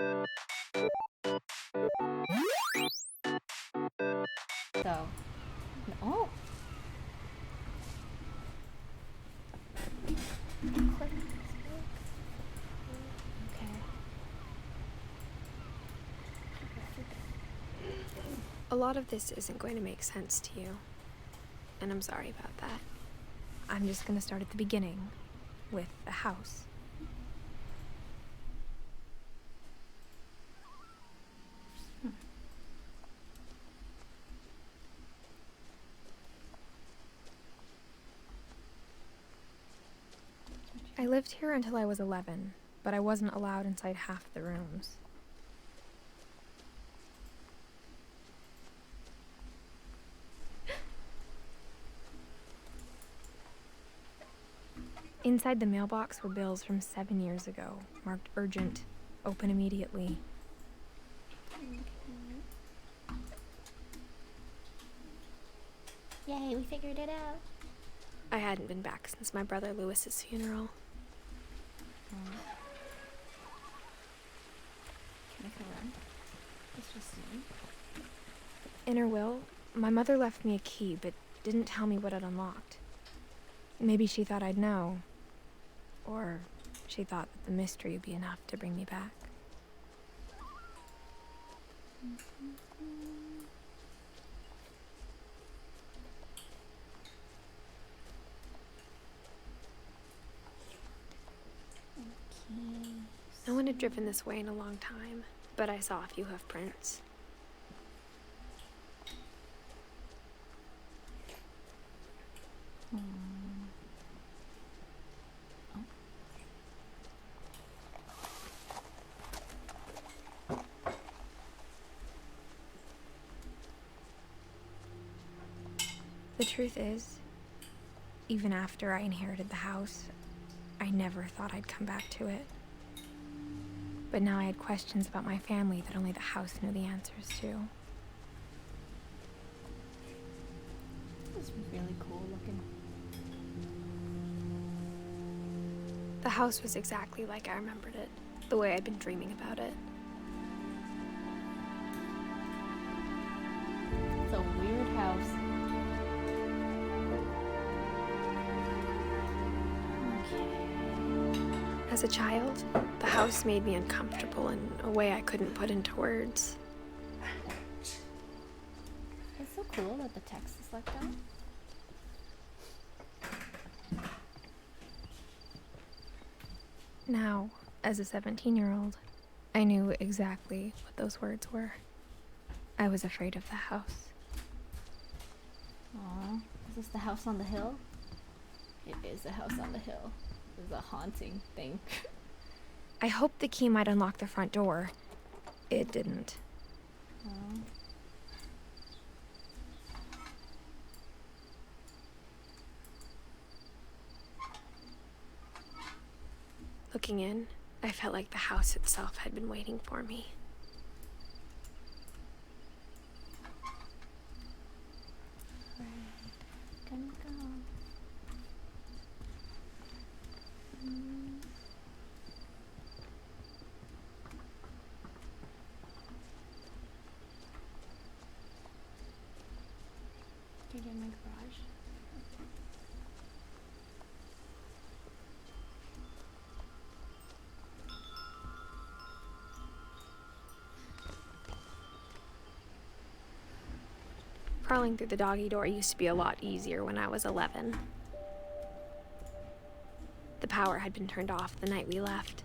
So, oh. Okay. A lot of this isn't going to make sense to you, and I'm sorry about that. I'm just going to start at the beginning, with the house. I lived here until I was 11, but I wasn't allowed inside half the rooms. Inside the mailbox were bills from 7 years ago, marked urgent, open immediately. Yay, we figured it out. I hadn't been back since my brother Lewis's funeral. Can I come around? It's just me. In her will, my mother left me a key, but didn't tell me what it unlocked. Maybe she thought I'd know. Or she thought that the mystery would be enough to bring me back. Okay. No one had driven this way in a long time, but I saw a few hoof prints. The truth is, even after I inherited the house, I never thought I'd come back to it. But now I had questions about my family that only the house knew the answers to. This is really cool looking. The house was exactly like I remembered it, the way I'd been dreaming about it. It's a weird house. As a child, the house made me uncomfortable in a way I couldn't put into words. It's so cool that the text is like that. Now, as a 17-year-old, I knew exactly what those words were. I was afraid of the house. Aww. Is this the house on the hill? It is the house on the hill. This is a haunting thing. I hoped the key might unlock the front door. It didn't. Aww. Looking in, I felt like the house itself had been waiting for me. Gonna go. Can you get in my garage? Crawling through the doggy door used to be a lot easier when I was 11. The power had been turned off the night we left.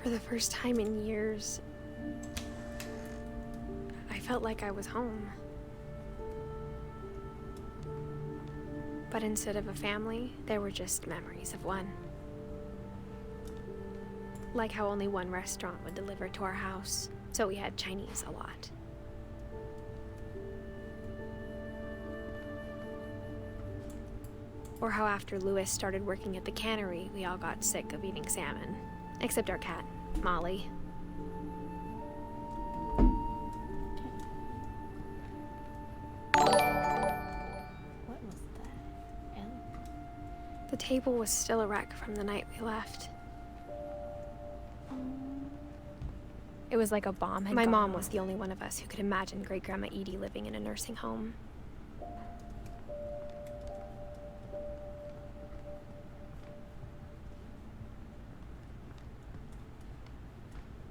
For the first time in years, I felt like I was home. But instead of a family, there were just memories of one. Like how only one restaurant would deliver to our house, so we had Chinese a lot. Or how after Lewis started working at the cannery, we all got sick of eating salmon, Except our cat, Molly. What was that? And The table was still a wreck from the night we left. It was like a bomb had gone off. My mom was the only one of us who could imagine Great-Grandma Edie living in a nursing home.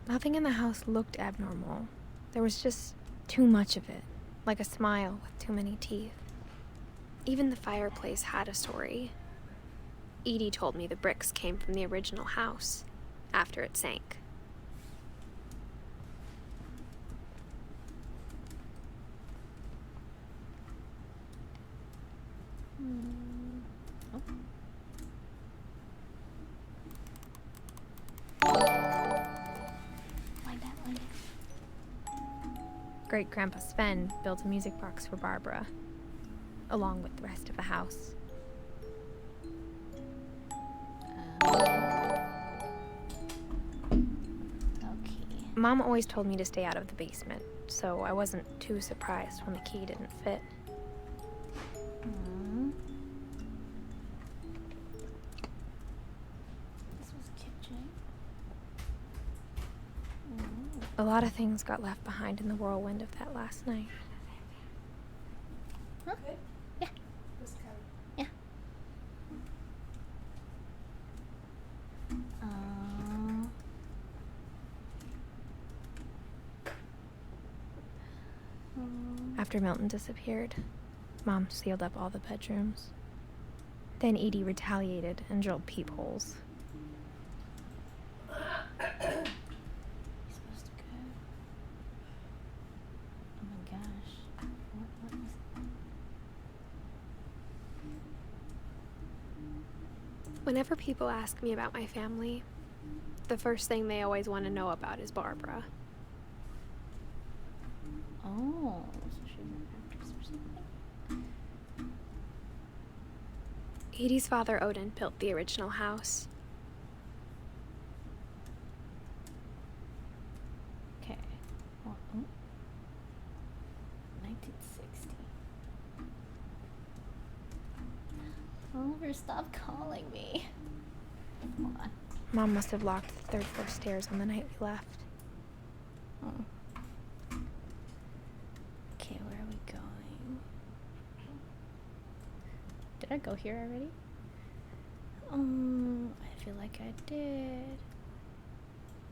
Nothing in the house looked abnormal. There was just too much of it, like a smile with too many teeth. Even the fireplace had a story. Edie told me the bricks came from the original house, after it sank. Oh. Great-Grandpa Sven built a music box for Barbara, along with the rest of the house. Okay. Mom always told me to stay out of the basement, so I wasn't too surprised when the key didn't fit. This was kitchen. A lot of things got left behind in the whirlwind of that last night. Huh? Good? Yeah. Yeah. After Milton disappeared, Mom sealed up all the bedrooms. Then Edie retaliated and drilled peepholes. He's supposed to go. Oh my gosh. What was Whenever people ask me about my family, the first thing they always want to know about is Barbara. Oh, so she's an actress or something? Edie's father, Odin, built the original house. Okay. Well, 1960. Oliver, stop calling me. Hold on. Mom must have locked the third floor stairs on the night we left. Oh. Okay, where are we going? Did I go here already? I feel like I did.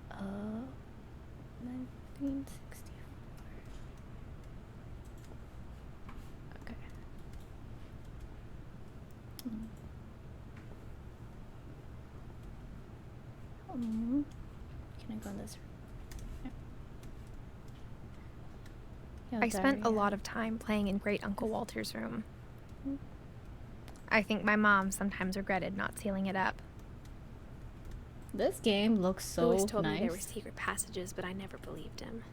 1964. Okay. Can I go in this room? Yeah. I spent a lot of time playing in Great Uncle Walter's room. I think my mom sometimes regretted not sealing it up. This game looks so Louis told nice. me there were secret passages, but I never believed him.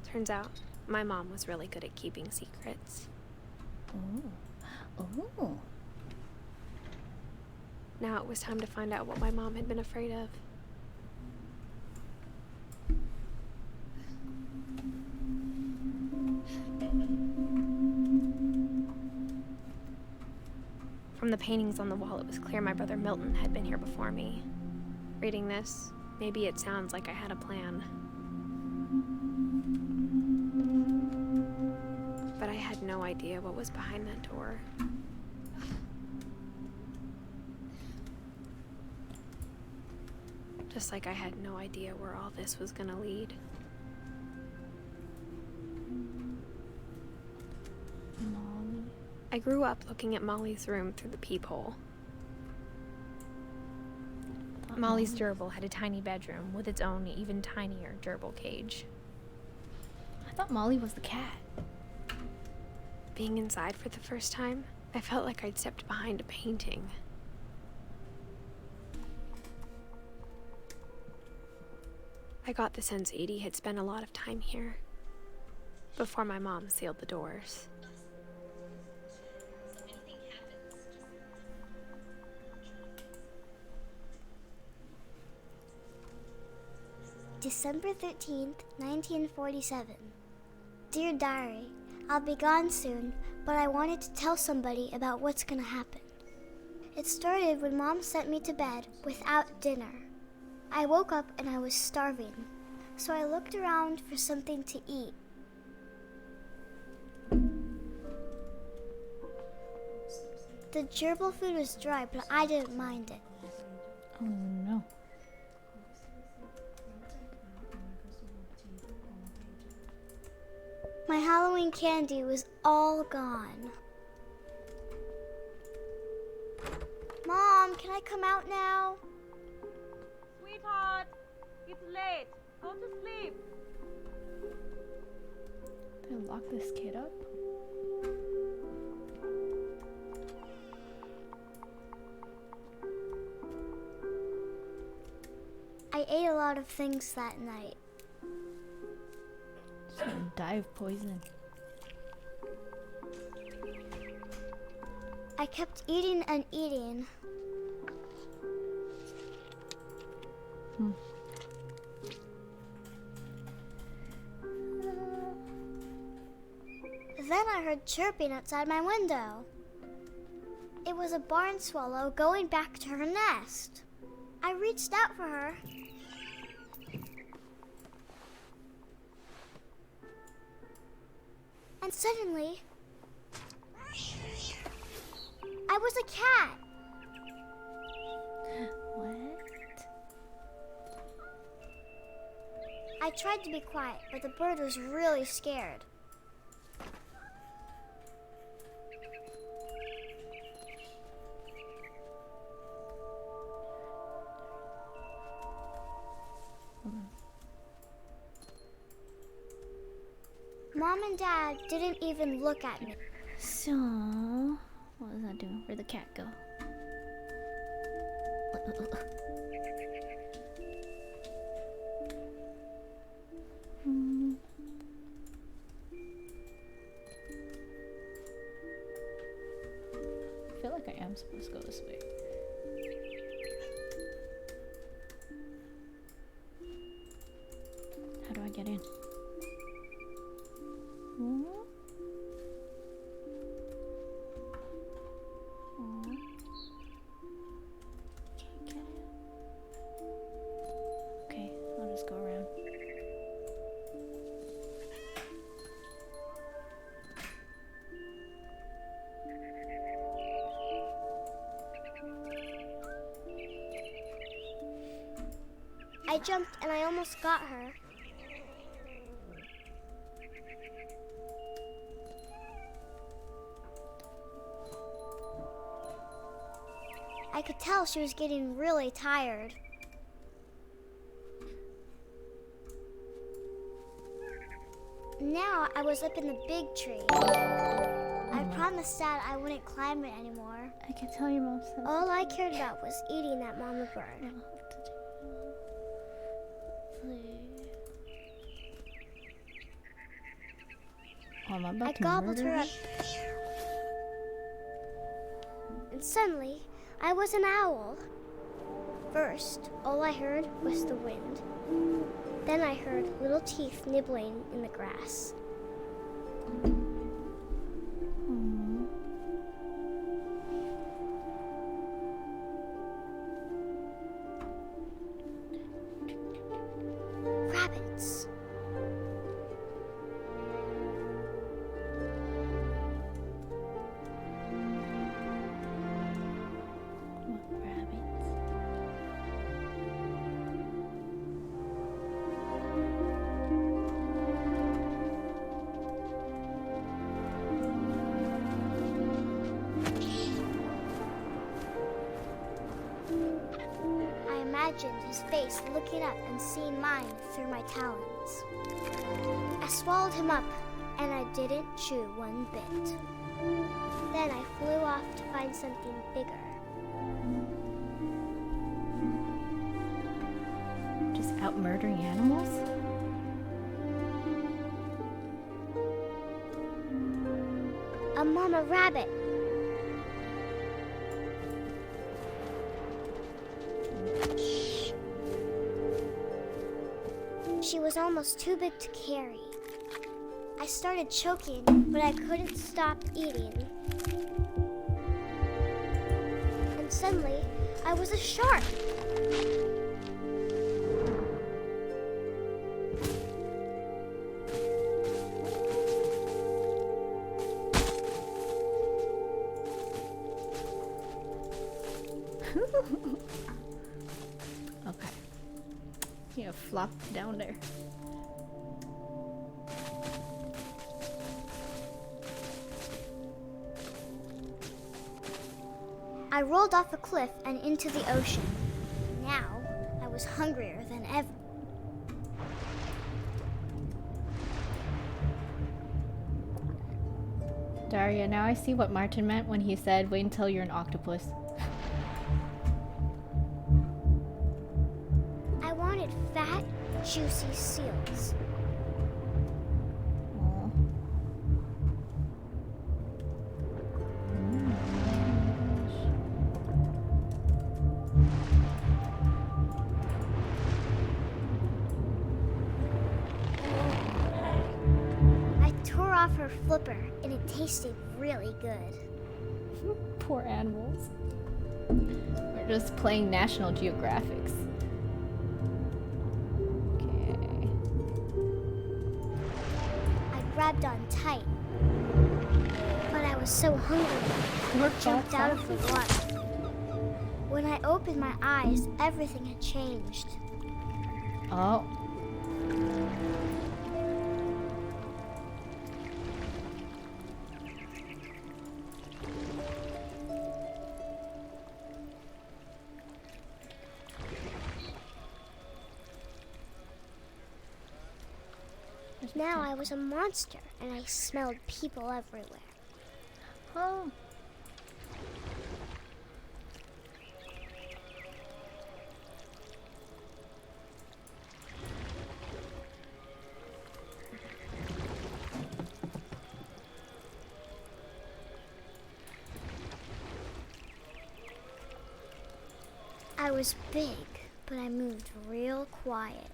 Turns out, my mom was really good at keeping secrets. Oh. Now it was time to find out what my mom had been afraid of. From the paintings on the wall, it was clear my brother Milton had been here before me. Reading this, maybe it sounds like I had a plan. But I had no idea what was behind that door. Just like I had no idea where all this was gonna lead. Molly. I grew up looking at Molly's room through the peephole. Molly's gerbil had a tiny bedroom with its own even tinier gerbil cage. I thought Molly was the cat. Being inside for the first time, I felt like I'd stepped behind a painting. I got the sense Edie had spent a lot of time here. before my mom sealed the doors. December 13th, 1947. Dear Diary, I'll be gone soon, but I wanted to tell somebody about what's gonna happen. It started when Mom sent me to bed without dinner. I woke up and I was starving, so I looked around for something to eat. The gerbil food was dry, but I didn't mind it. Oh no. My Halloween candy was all gone. Mom, can I come out now? Sweetheart, it's late. Go to sleep. Did I lock this kid up? I ate a lot of things that night. She's gonna die of poison. I kept eating and eating. Then I heard chirping outside my window. It was a barn swallow going back to her nest. I reached out for her. And suddenly, I was a cat. What? I tried to be quiet, but the bird was really scared. Mom and Dad didn't even look at me. So, what was I doing? Where'd the cat go? I feel like I am supposed to go this way. How do I get in? Can't get it. Okay, I'll just go around. I jumped and I almost got her. I could tell she was getting really tired. Now I was up in the big tree. I promised Dad I wouldn't climb it anymore. I can tell your mom said All I cared about was eating that mama bird. Oh, I'm about I to gobbled murder her up. And suddenly, I was an owl. First, all I heard was the wind. Then I heard little teeth nibbling in the grass. Rabbits. What rabbits? I imagined his face looking up and seeing mine through my talons. I swallowed him up, and I didn't chew one bit. Then I flew off to find something bigger. Just out murdering animals? mama rabbit. She was almost too big to carry. I started choking, but I couldn't stop eating. And suddenly, I was a shark. Okay. Yeah, flop down there. I rolled off a cliff and into the ocean. Now, I was hungrier than ever. Daria, now I see what Martin meant when he said, wait until you're an octopus. I wanted fat, juicy seals. Aw. I tore off her flipper, and it tasted really good. Poor animals. We're just playing National Geographics. Okay. I grabbed on tight, but I was so hungry, I jumped out of the water. When I opened my eyes, everything had changed. Oh. Now I was a monster, and I smelled people everywhere. Oh. I was big, but I moved real quiet.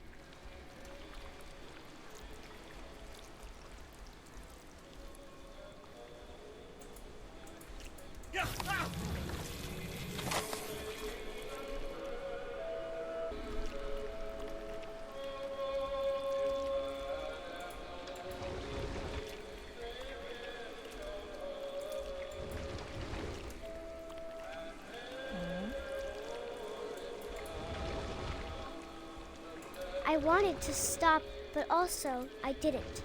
I wanted to stop, but also I didn't.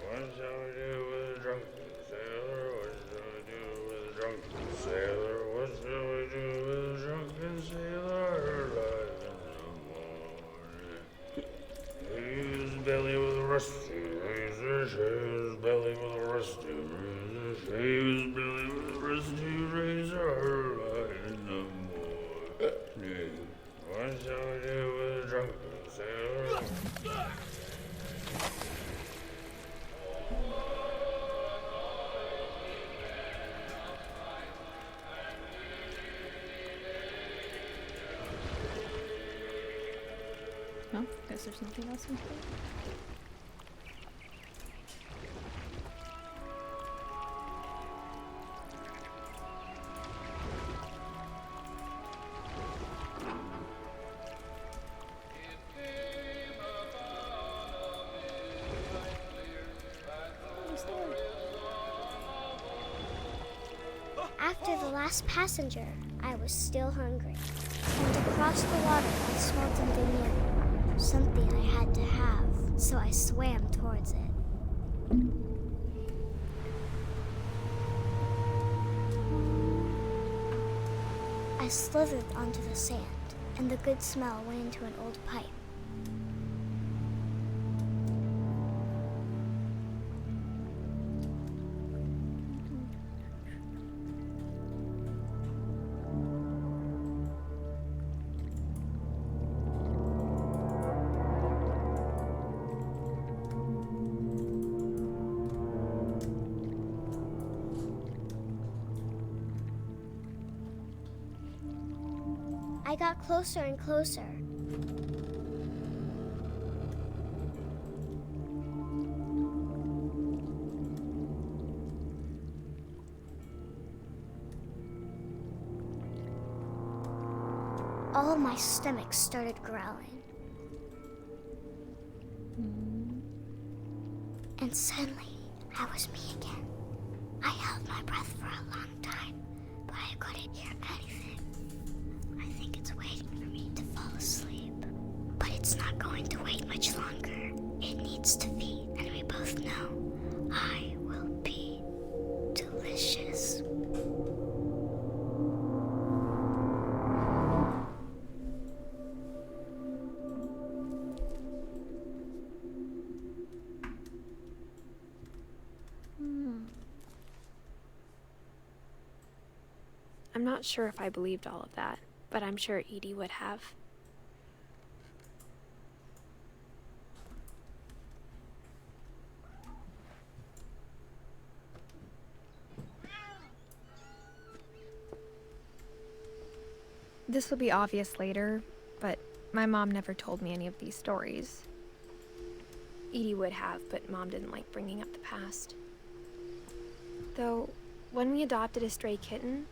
What shall we do with a drunken sailor? What shall we do with a drunken sailor? What shall we do with a drunken sailor? Alive in the morning. His belly with a rusty razor, shave his belly with a rusty razor, shave his belly with a rusty razor. Alive in the morning. What shall we do with a drunken sailor? No? Guess there's nothing else in here. After the last passenger, I was still hungry. And across the water, I smelled something new. Something I had to have, so I swam towards it. I slithered onto the sand, and the good smell went into an old pipe. I got closer and closer. All of my stomach started growling. And suddenly, I was me again. I held my breath for a long time, but I couldn't hear anything. I think it's waiting for me to fall asleep. But it's not going to wait much longer. It needs to feed, and we both know I will be delicious. I'm not sure if I believed all of that, but I'm sure Edie would have. This will be obvious later, but my mom never told me any of these stories. Edie would have, but Mom didn't like bringing up the past. Though, when we adopted a stray kitten,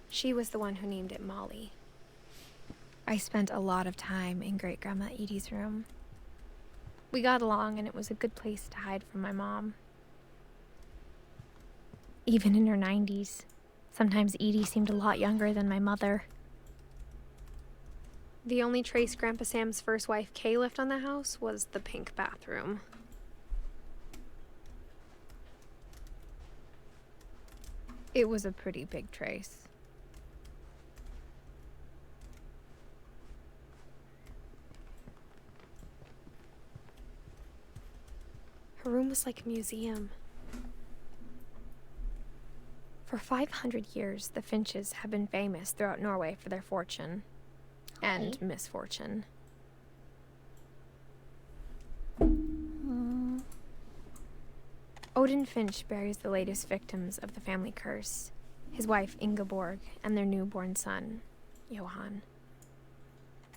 she was the one who named it Molly. I spent a lot of time in Great-Grandma Edie's room. We got along, and it was a good place to hide from my mom. Even in her 90s, sometimes Edie seemed a lot younger than my mother. The only trace Grandpa Sam's first wife, Kay, left on the house was the pink bathroom. It was a pretty big trace. Her room was like a museum. For 500 years, the Finches have been famous throughout Norway for their fortune and misfortune. Odin Finch buries the latest victims of the family curse, his wife Ingeborg and their newborn son, Johan.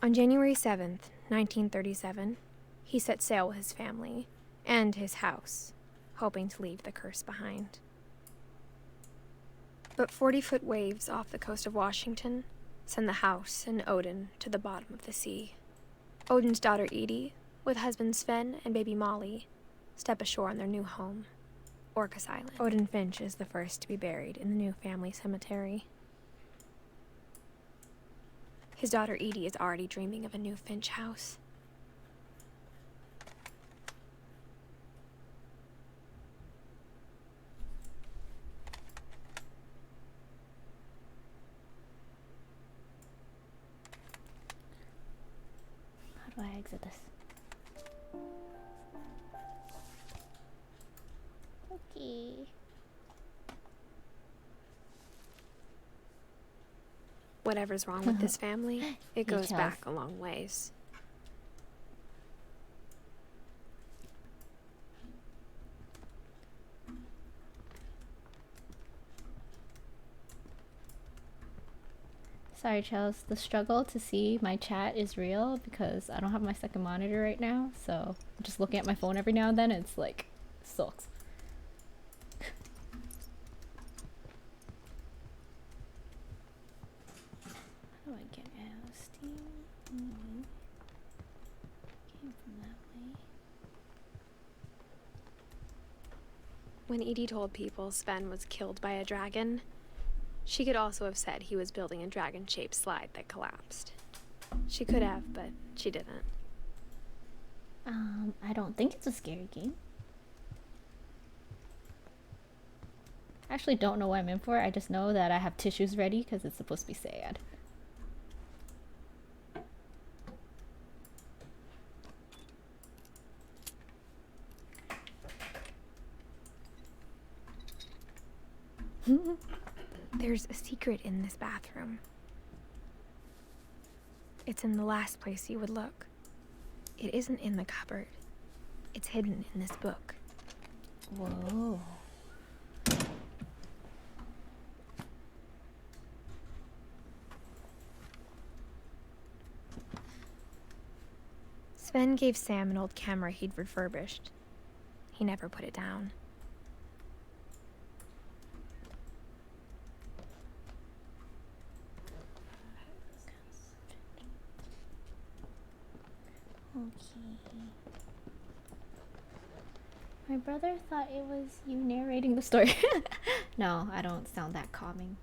On January 7th, 1937, he set sail with his family and his house, hoping to leave the curse behind. But 40-foot waves off the coast of Washington send the house and Odin to the bottom of the sea. Odin's daughter Edie, with husband Sven and baby Molly, step ashore on their new home, Orcas Island. Odin Finch is the first to be buried in the new family cemetery. His daughter Edie is already dreaming of a new Finch house. How do I exit this? Okay. Whatever's wrong with this family, it goes Details. back a long ways. Sorry, Chels. The struggle to see my chat is real because I don't have my second monitor right now, so I'm just looking at my phone every now and then. It's like, sucks. How do I get out? Steam? Came from that way. When Edie told people Sven was killed by a dragon, she could also have said he was building a dragon-shaped slide that collapsed. She could have, but she didn't. I don't think it's a scary game. I actually don't know what I'm in for. I just know that I have tissues ready because it's supposed to be sad. There's a secret in this bathroom. It's in the last place you would look. It isn't in the cupboard. It's hidden in this book. Whoa. Sven gave Sam an old camera he'd refurbished. He never put it down. Okay. My brother thought it was you narrating the story. No, I don't sound that calming.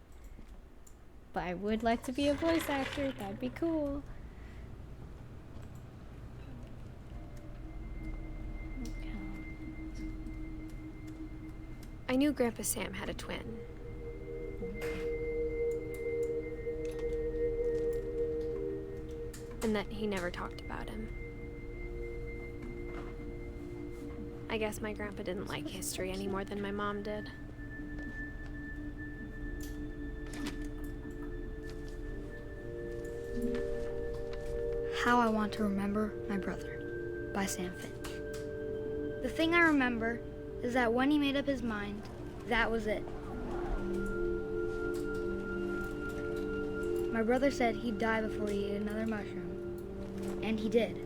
But I would like to be a voice actor. That'd be cool. Okay. I knew Grandpa Sam had a twin. And that he never talked about him. I guess my grandpa didn't like history any more than my mom did. How I Want to Remember My Brother by Sam Finch. The thing I remember is that when he made up his mind, that was it. My brother said he'd die before he ate another mushroom, and he did.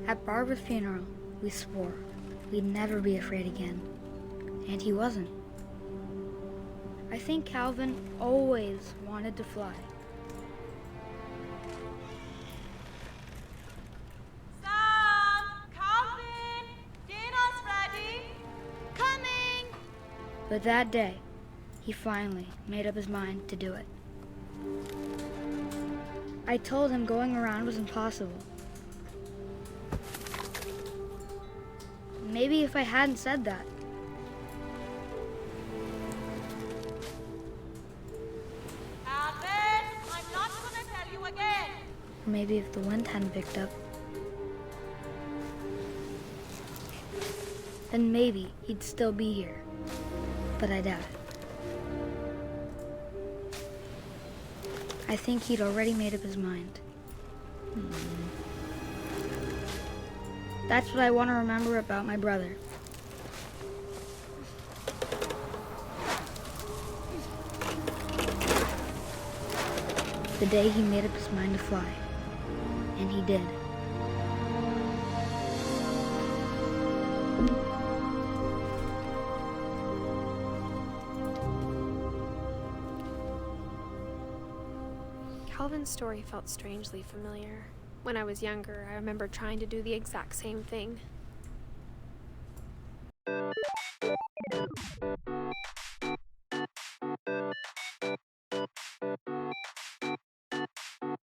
At Barbara's funeral, we swore we'd never be afraid again, and he wasn't. I think Calvin always wanted to fly. Sam! Calvin! Dinner's ready! Coming! But that day, he finally made up his mind to do it. I told him going around was impossible. Maybe if I hadn't said that. Calvin! I'm not gonna tell you again! Or maybe if the wind hadn't picked up. Then maybe he'd still be here. But I doubt it. I think he'd already made up his mind. That's what I want to remember about my brother. The day he made up his mind to fly. And he did. Calvin's story felt strangely familiar. When I was younger, I remember trying to do the exact same thing.